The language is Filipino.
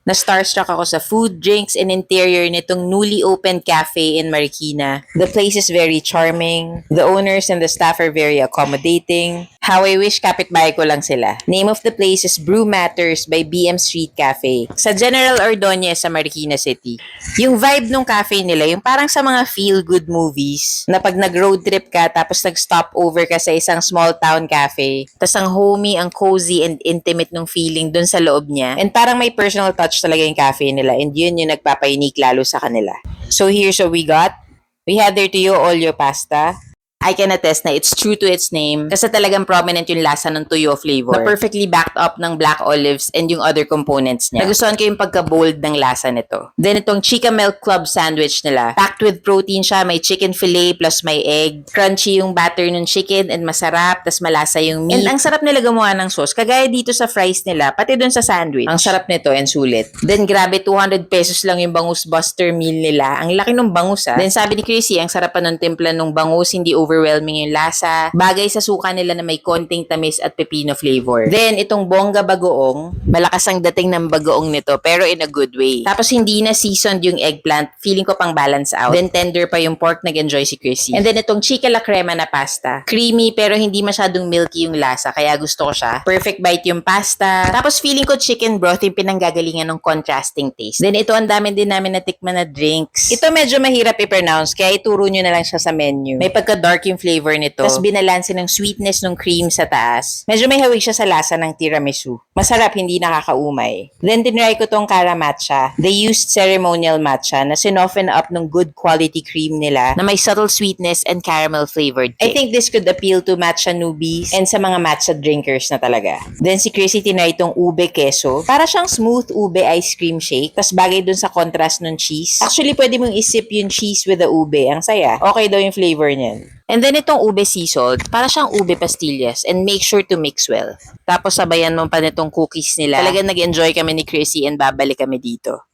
Na-starstruck ako sa food, drinks, and interior nitong newly opened cafe in Marikina. The place is very charming. The owners and the staff are very accommodating. How I wish kapitbahay ko lang sila. Name of the place is Brew Matters by BM Street Cafe sa General Ordonez sa Marikina City. Yung vibe nung cafe nila, yung parang sa mga feel-good movies na pag nag-road trip ka tapos nag-stop over ka sa isang small town cafe. Tapos ang homey, ang cozy, and intimate nung feeling dun sa loob niya. And parang may personal touch talaga yung cafe nila and yun yung nagpapa-unique lalo sa kanila. So here's what we got. We had there to you olio pasta. I can attest na it's true to its name kasi talagang prominent yung lasa ng tuyo flavor na perfectly backed up ng black olives and yung other components niya. Nagustuhan ko yung pagka-bold ng lasa nito. Then itong Chica Milk Club sandwich nila. Packed with protein siya, may chicken fillet plus may egg. Crunchy yung batter ng chicken and masarap, tas malasa yung meat. And ang sarap nila gumawa ng sauce, kagaya dito sa fries nila, pati dun sa sandwich. Ang sarap nito and sulit. Then grabe, 200 pesos lang yung bangus buster meal nila. Ang laki ng bangus Then sabi ni Chrissy, ang sarap pa ng timpla ng bangus, hindi overwhelming yung lasa. Bagay sa suka nila na may konting tamis at pepino flavor. Then, itong bongga bagoong, malakas ang dating ng bagoong nito, pero in a good way. Tapos, hindi na seasoned yung eggplant. Feeling ko pang balance out. Then, tender pa yung pork, nag-enjoy si Chrissy. And then, itong chica la crema na pasta. Creamy, pero hindi masyadong milky yung lasa, kaya gusto ko siya. Perfect bite yung pasta. Tapos, feeling ko chicken broth yung pinanggagalingan ng contrasting taste. Then, ito, ang dami din namin natikman na drinks. Ito medyo mahirap i-pronounce, kaya ituro nyo na lang siya sa menu. May pagka-dark yung flavor nito. Tapos binalanse ng sweetness ng cream sa taas. Medyo may hawig siya sa lasa ng tiramisu. Masarap, hindi nakakaumay. Then tinry ko tong Cara Matcha. They used ceremonial matcha na sinoffen up ng good quality cream nila na may subtle sweetness and caramel flavored kick. I think this could appeal to matcha newbies and sa mga matcha drinkers na talaga. Then si Chrissy tinry tong ube queso. Para siyang smooth ube ice cream shake. Tapos bagay dun sa contrast ng cheese. Actually, pwede mong isip yung cheese with the ube. Ang saya. Okay daw yung flavor niyan. And then itong ube sea salt, para siyang ube pastillas and make sure to mix well. Tapos sabayan mo pa nitong cookies nila. Talagang nag-enjoy kami ni Chrissy and babalik kami dito.